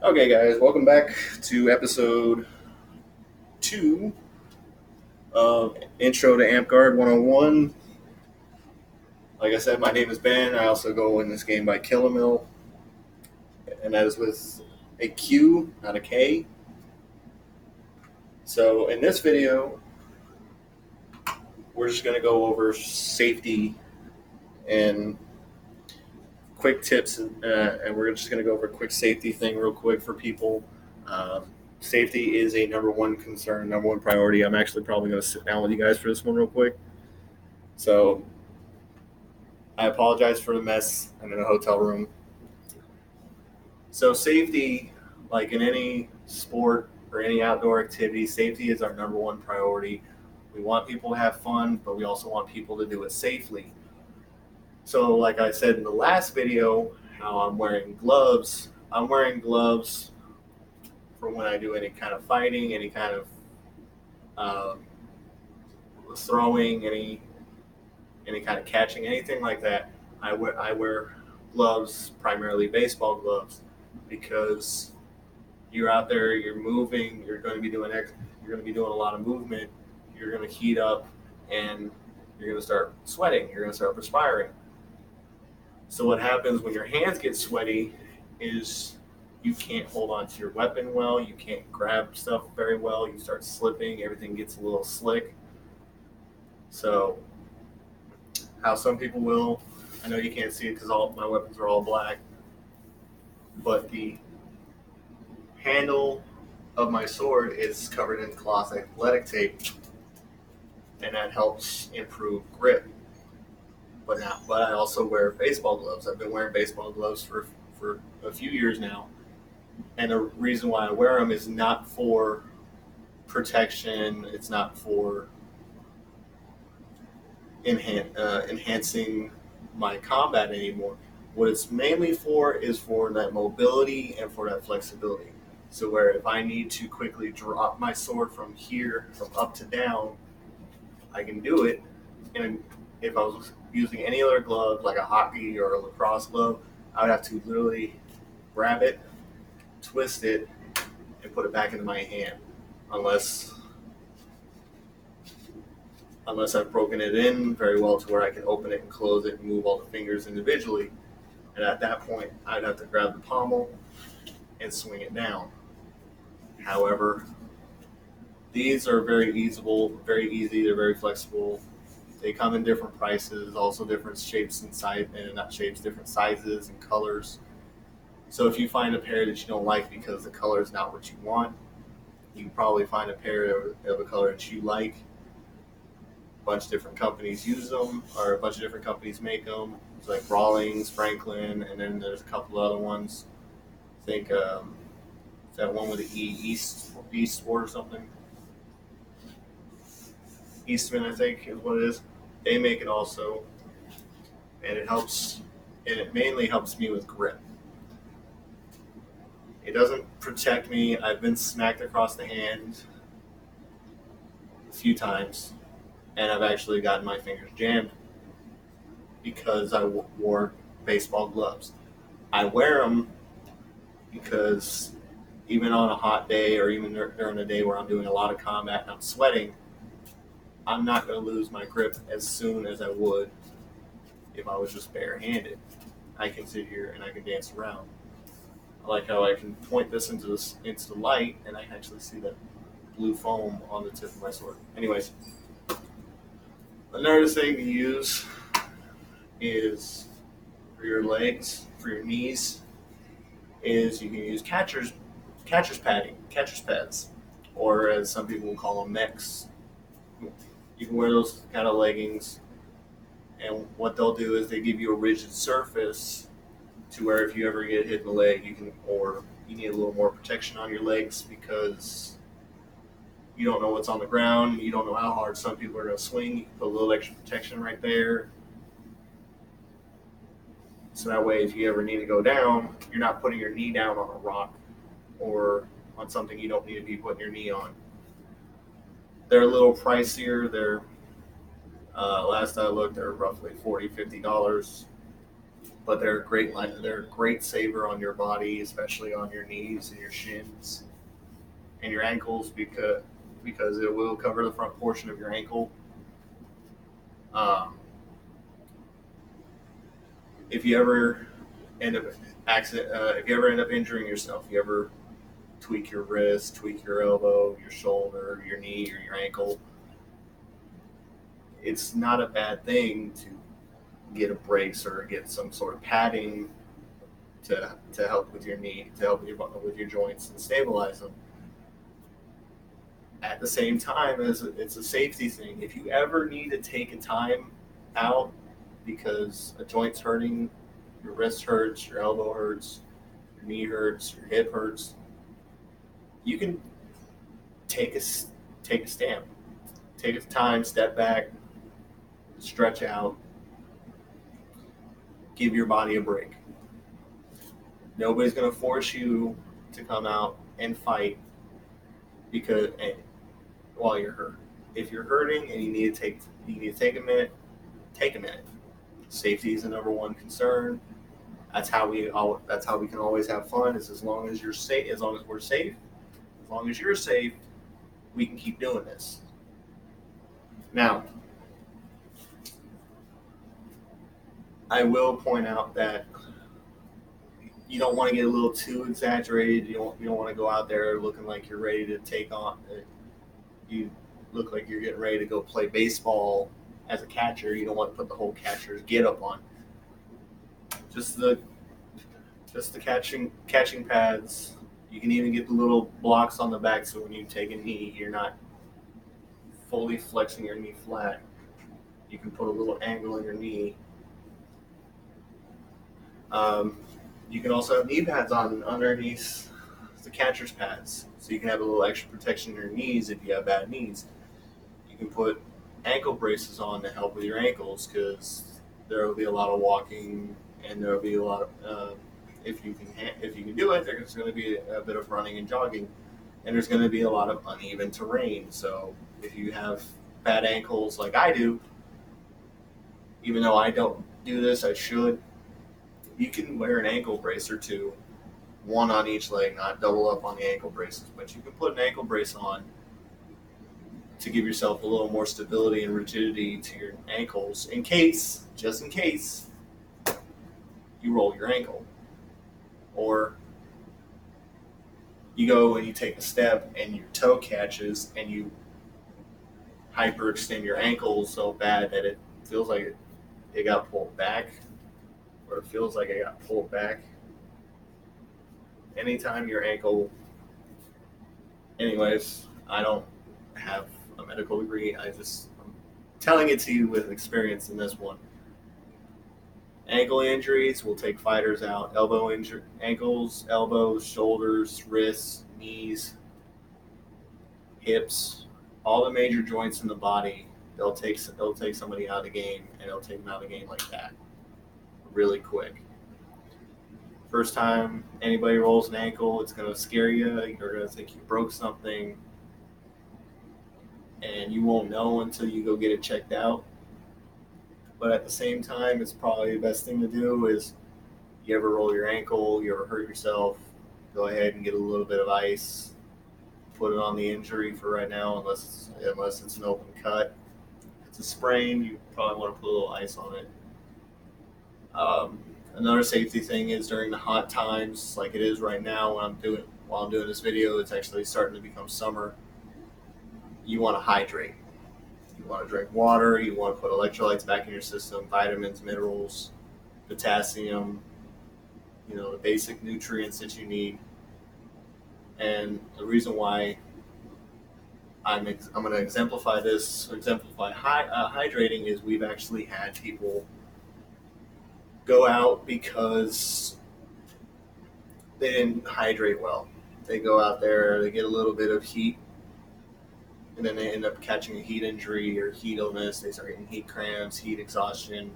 Okay, guys, welcome back to episode 2 of Intro to Amtgard 101. Like I said, my name is Ben. I also go in this game by Killamil, and that is with a Q, not a K. So, in this video, we're just going to go over safety and quick tips, and we're just going to go over a quick safety thing real quick for people. Um, Safety is a number one concern, number one priority. I'm actually probably going to sit down with you guys for this one real quick. So, I apologize for the mess. I'm in a hotel room. So, safety, like in any sport or any outdoor activity, safety is our number one priority. We want people to have fun, but we also want people to do it safely. So, like I said in the last video, how I'm wearing gloves for when I do any kind of fighting, any kind of uh, throwing, any kind of catching, anything like that. I wear gloves, primarily baseball gloves, because you're out there, you're moving, you're going to be doing a lot of movement, you're going to heat up, and you're going to start sweating, you're going to start perspiring. So what happens when your hands get sweaty is you can't hold on to your weapon well, you can't grab stuff very well, you start slipping, everything gets a little slick. So how some people will, I know you can't see it because all my weapons are all black, but the handle of my sword is covered in cloth athletic tape, and that helps improve grip. But I also wear baseball gloves. I've been wearing baseball gloves for a few years now, and the reason why I wear them is not for protection. It's not for enhancing my combat anymore. What it's mainly for is for that mobility and for that flexibility. So where if I need to quickly drop my sword from here, from up to down, I can do it. And if I was using any other glove, like a hockey or a lacrosse glove, I would have to literally grab it, twist it, and put it back into my hand, unless I've broken it in very well to where I can open it and close it and move all the fingers individually. And at that point, I'd have to grab the pommel and swing it down. However, these are very easy. They're very flexible. They come in different prices, also different shapes and different sizes and colors. So if you find a pair that you don't like because the color is not what you want, you can probably find a pair of a color that you like. A bunch of different companies use them, or a bunch of different companies make them. It's like Rawlings, Franklin, and then there's a couple other ones. I think that one with the Eastward or something. Eastman, I think, is what it is. They make it also, and it mainly helps me with grip. It doesn't protect me. I've been smacked across the hand a few times, and I've actually gotten my fingers jammed because I wore baseball gloves. I wear them because even on a hot day or even during a day where I'm doing a lot of combat and I'm sweating, I'm not going to lose my grip as soon as I would if I was just barehanded. I can sit here and I can dance around. I like how I can point this into the light and I can actually see that blue foam on the tip of my sword. Anyways, another thing to use is for your legs, for your knees, is you can use catcher's pads, or as some people will call them, mechs. You can wear those kind of leggings, and what they'll do is they give you a rigid surface to where if you ever get hit in the leg, or you need a little more protection on your legs because you don't know what's on the ground, you don't know how hard some people are going to swing. You can put a little extra protection right there. So that way, if you ever need to go down, you're not putting your knee down on a rock or on something you don't need to be putting your knee on. They're a little pricier. Last I looked, they're roughly $40, $50. but they're a great they're a great saver on your body, especially on your knees and your shins and your ankles because it will cover the front portion of your ankle. Um, if you ever end up if you ever end up injuring yourself, you ever tweak your wrist, tweak your elbow, your shoulder, your knee, or your ankle, it's not a bad thing to get a brace or get some sort of padding to help with your knee, to help with your joints and stabilize them. At the same time, as it's a safety thing. If you ever need to take a time out because a joint's hurting, your wrist hurts, your elbow hurts, your knee hurts, your hip hurts, you can take a stamp, take a time, step back, stretch out, give your body a break. Nobody's going to force you to come out and fight because while you're hurt. If you're hurting and you need to take a minute, take a minute. Safety is the number one concern. That's how we can always have fun. Is as long as you're safe, as long as we're safe, as long as you're safe, we can keep doing this. Now, I will point out that you don't want to get a little too exaggerated. You don't want to go out there looking like you're ready to take on. You look like you're getting ready to go play baseball as a catcher. You don't want to put the whole catcher's get up on. Just the catching pads. You can even get the little blocks on the back so when you take a knee, you're not fully flexing your knee flat. You can put a little angle in your knee. You can also have knee pads on underneath the catcher's pads, so you can have a little extra protection in your knees if you have bad knees. You can put ankle braces on to help with your ankles because there will be a lot of walking and there will be a lot of if you can do it, there's going to be a bit of running and jogging, and there's going to be a lot of uneven terrain. So if you have bad ankles like I do, even though I don't do this, I should. You can wear an ankle brace or two, one on each leg, not double up on the ankle braces, but you can put an ankle brace on to give yourself a little more stability and rigidity to your ankles just in case, you roll your ankle. Or you go and you take a step and your toe catches and you hyperextend your ankle so bad that it feels like it got pulled back, or it feels like it got pulled back. Anytime your ankle, anyways, I don't have a medical degree. I'm telling it to you with experience in this one. Ankle injuries will take fighters out. Ankles, elbows, shoulders, wrists, knees, hips, all the major joints in the body. They'll take somebody out of the game, and they'll take them out of the game like that, really quick. First time anybody rolls an ankle, it's going to scare you. You're going to think you broke something, and you won't know until you go get it checked out. But at the same time, it's probably the best thing to do is you ever roll your ankle, you ever hurt yourself, go ahead and get a little bit of ice, put it on the injury for right now, unless it's an open cut. If it's a sprain, you probably want to put a little ice on it. Another safety thing is during the hot times, like it is right now while I'm doing this video, it's actually starting to become summer. You want to hydrate. You want to drink water. You want to put electrolytes back in your system, vitamins, minerals, potassium, the basic nutrients that you need. And the reason why I'm going to exemplify hydrating is we've actually had people go out because they didn't hydrate well. They go out there, they get a little bit of heat, and then they end up catching a heat injury or heat illness. They start getting heat cramps, heat exhaustion.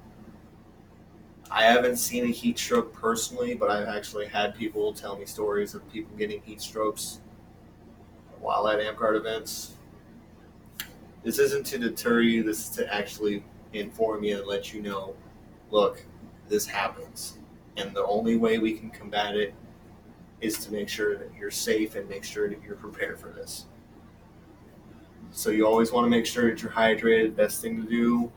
I haven't seen a heat stroke personally, but I've actually had people tell me stories of people getting heat strokes while at Amtgard events. This isn't to deter you. This is to actually inform you and let you know, look, this happens. And the only way we can combat it is to make sure that you're safe and make sure that you're prepared for this. So you always want to make sure that you're hydrated. Best thing to do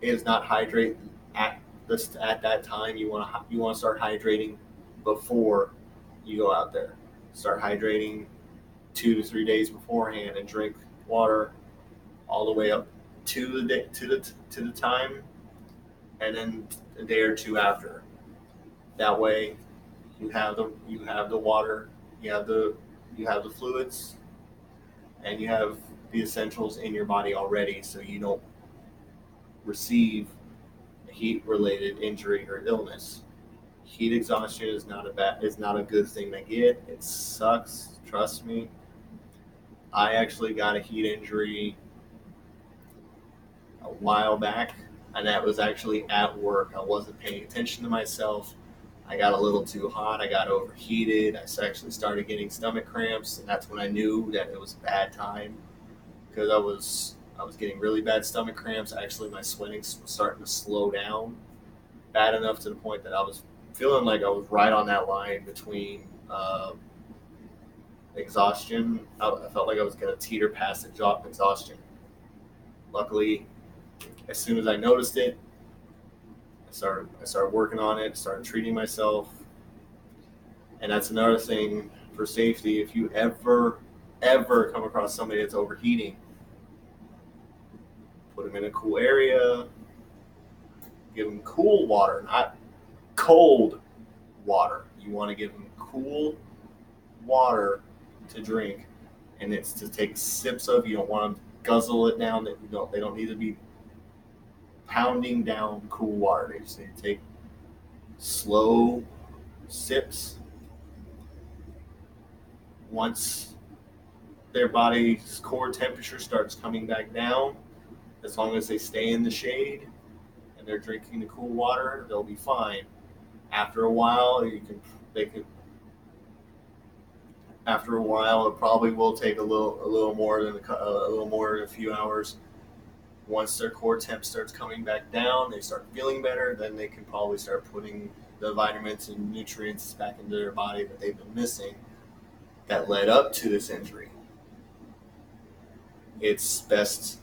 is not hydrate at that time. You want to start hydrating before you go out there. Start hydrating 2 to 3 days beforehand and drink water all the way up to the time, and then a day or two after. That way, you have the water, you have the fluids, and you have the essentials in your body already, so you don't receive a heat-related injury or illness. Heat exhaustion is not a good thing to get. It sucks. Trust me. I actually got a heat injury a while back, and that was actually at work. I wasn't paying attention to myself. I got a little too hot. I got overheated. I actually started getting stomach cramps, and that's when I knew that it was a bad time because I was getting really bad stomach cramps. Actually, my sweating was starting to slow down, bad enough to the point that I was feeling like I was right on that line between exhaustion. I felt like I was going to teeter past exhaustion. Luckily, as soon as I noticed it, I started working on it, started treating myself. And that's another thing for safety. If you ever come across somebody that's overheating, put them in a cool area, give them cool water, not cold water. You want to give them cool water to drink, and it's to take sips of. You don't want to guzzle it down. They don't need to be pounding down cool water. They just need to take slow sips. Once their body's core temperature starts coming back down, as long as they stay in the shade and they're drinking the cool water, they'll be fine. After a while, after a while, it probably will take a little more than a few hours. Once their core temp starts coming back down, they start feeling better, then they can probably start putting the vitamins and nutrients back into their body that they've been missing that led up to this injury. It's best,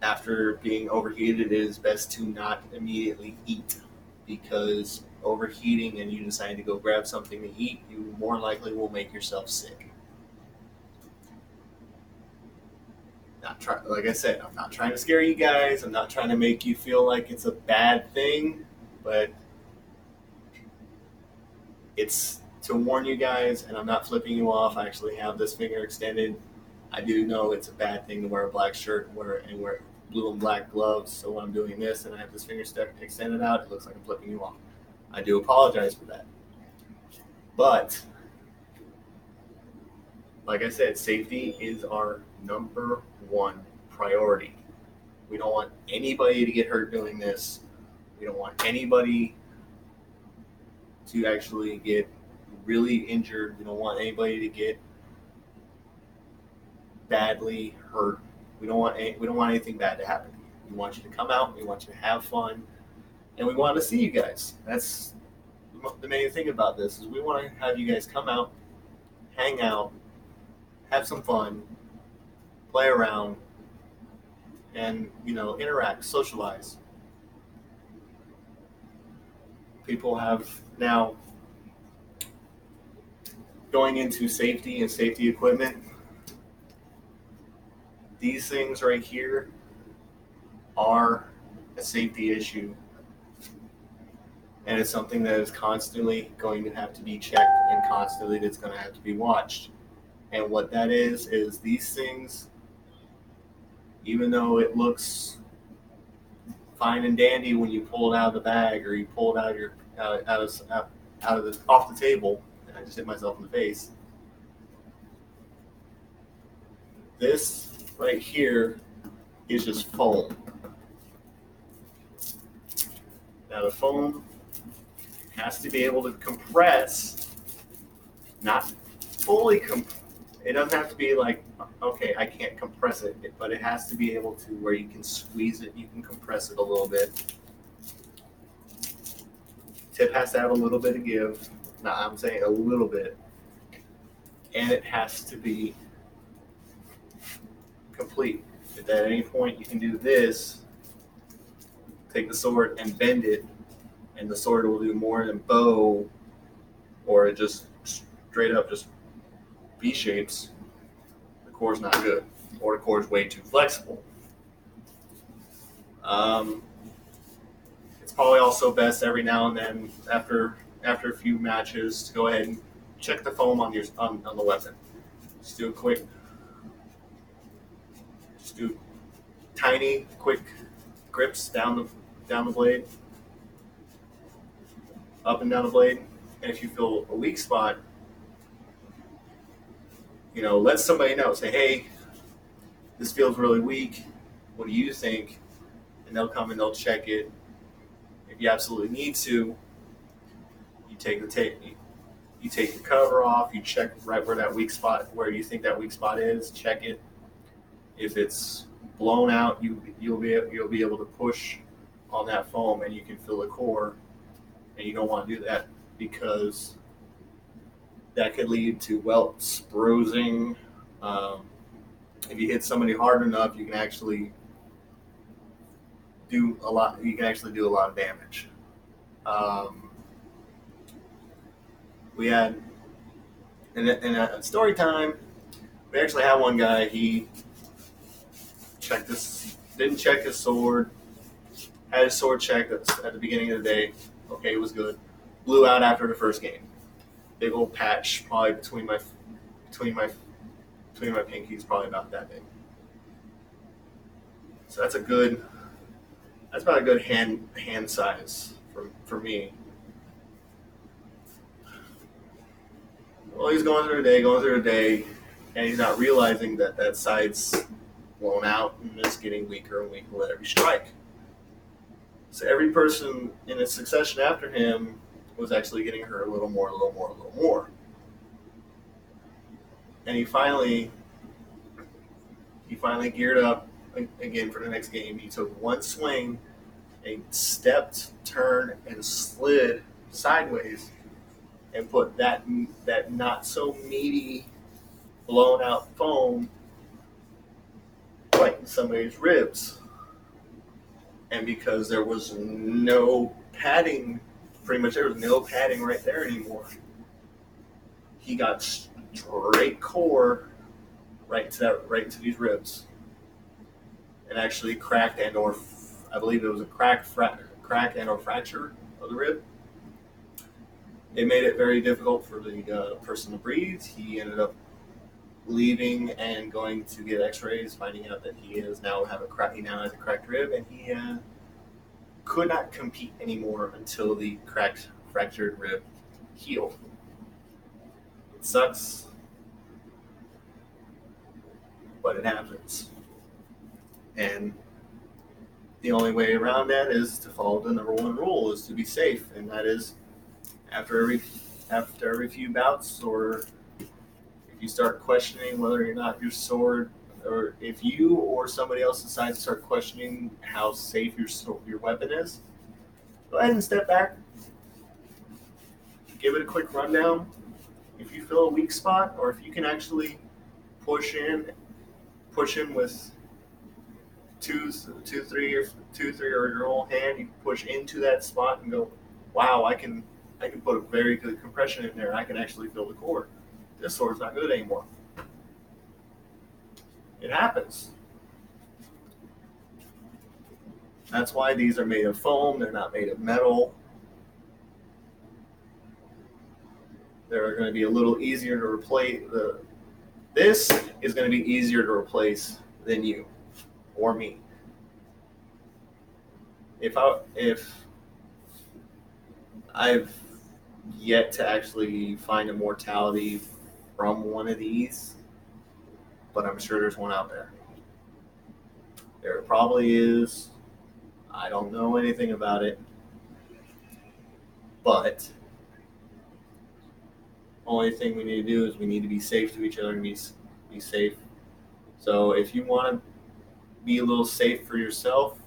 after being overheated, it is best to not immediately eat, because overheating and you decide to go grab something to eat, you more likely will make yourself sick. Like I said, I'm not trying to scare you guys. I'm not trying to make you feel like it's a bad thing, but it's to warn you guys, and I'm not flipping you off. I actually have this finger extended. I do know it's a bad thing to wear a black shirt and wear blue and black gloves. So when I'm doing this and I have this finger extended out, it looks like I'm flipping you off. I do apologize for that. But like I said, safety is our number one priority. We don't want anybody to get hurt doing this. We don't want anybody to actually get really injured. We don't want anybody to get badly hurt. We don't want anything bad to happen. We want you to come out. We want you to have fun, and we want to see you guys. That's the main thing about this, is we want to have you guys come out, hang out, have some fun, play around, and interact, socialize. People have now, going into safety and safety equipment, these things right here are a safety issue, and it's something that is constantly going to have to be checked, and constantly that's going to have to be watched. And what that is these things, even though it looks fine and dandy when you pull it out of the bag or you pull it off the table, and I just hit myself in the face. This right here is just foam. Now the foam has to be able to compress, not fully compress. It doesn't have to be like, okay, I can't compress it, but it has to be able to where you can squeeze it, you can compress it a little bit. tip has to have a little bit of give. No, I'm saying a little bit. And it has to be complete. If at any point you can do this, take the sword and bend it, and the sword will do more than bow, or it just straight up just V shapes, the core's not good, or the core's way too flexible. It's probably also best every now and then, after a few matches, to go ahead and check the foam on the weapon. Just do tiny, quick grips down the blade, up and down the blade. And if you feel a weak spot, let somebody know. Say, hey, this feels really weak. What do you think? And they'll come and they'll check it. If you absolutely need to, you take the cover off. You check right where you think that weak spot is. Check it. If it's blown out, you'll be able to push on that foam, and you can feel the core. And you don't want to do that because that could lead to welts, bruising. If you hit somebody hard enough, you can actually do a lot of damage. We had in a story time, we actually had one guy. He didn't check his sword. Had his sword checked at the beginning of the day. Okay, it was good. Blew out after the first game. Big old patch, probably between my pinkies, probably about that big. So that's about a good hand size for me. Well, he's going through a day, and he's not realizing that side's blown out and it's getting weaker and weaker with every strike. So every person in a succession after him was actually getting hurt a little more. And he finally geared up again for the next game. He took one swing, and stepped, turned, and slid sideways, and put that not so meaty, blown out foam right in somebody's ribs. And because there was no padding, pretty much there was no padding right there anymore, he got straight core right to these ribs, and actually cracked I believe it was a crack and or fracture of the rib. It made it very difficult for the person to breathe. He ended up leaving and going to get X-rays, finding out that he now has a cracked rib, and he could not compete anymore until the fractured rib healed. It sucks, but it happens. And the only way around that is to follow the number one rule, is to be safe, and that is after every few bouts, or if you start questioning whether or not your sword, or if you or somebody else decides to start questioning how safe your weapon is, go ahead and step back, give it a quick rundown. If you feel a weak spot, or if you can actually push in with two, three, or your whole hand, you push into that spot and go, wow, I can put a very good compression in there. I can actually feel the core. This sword's not good anymore. It happens. That's why these are made of foam. They're not made of metal. They're going to be a little easier to replace. This is going to be easier to replace than you or me. If I've yet to actually find a mortality from one of these, but I'm sure there's one out there. There probably is. I don't know anything about it, but only thing we need to do is we need to be safe to each other and be safe. So if you want to be a little safe for yourself,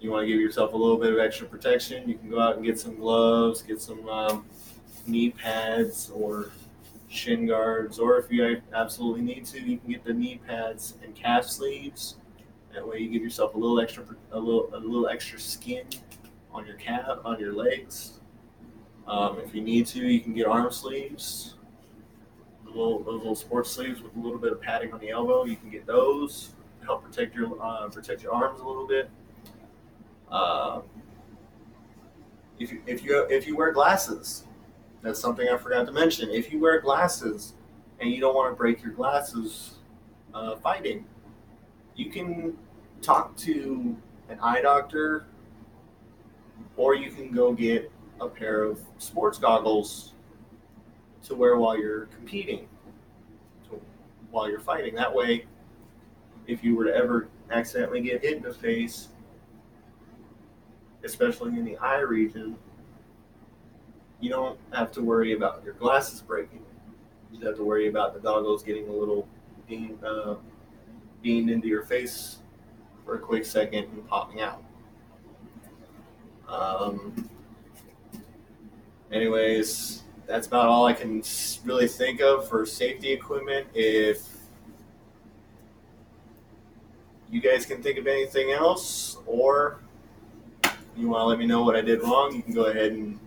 You want to give yourself a little bit of extra protection, you can go out and get some gloves, get some knee pads or shin guards, or if you absolutely need to, you can get the knee pads and calf sleeves. That way, you give yourself a little extra skin on your calf, on your legs. If you need to, you can get arm sleeves, those little sports sleeves with a little bit of padding on the elbow. You can get those to help protect your arms a little bit. Uh, if you wear glasses, that's something I forgot to mention. If you wear glasses and you don't want to break your glasses fighting, you can talk to an eye doctor, or you can go get a pair of sports goggles to wear while you're competing, while you're fighting. That way, if you were to ever accidentally get hit in the face, especially in the eye region, you don't have to worry about your glasses breaking. You just have to worry about the goggles getting a little beamed into your face for a quick second and popping out. Um, Anyways, that's about all I can really think of for safety equipment. If you guys can think of anything else, or you want to let me know what I did wrong, you can go ahead and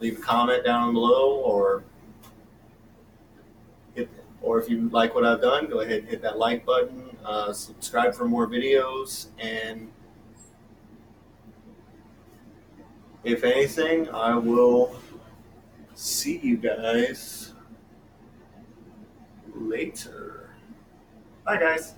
leave a comment down below, or if you like what I've done, go ahead and hit that like button, subscribe for more videos, and if anything, I will see you guys later. Bye, guys.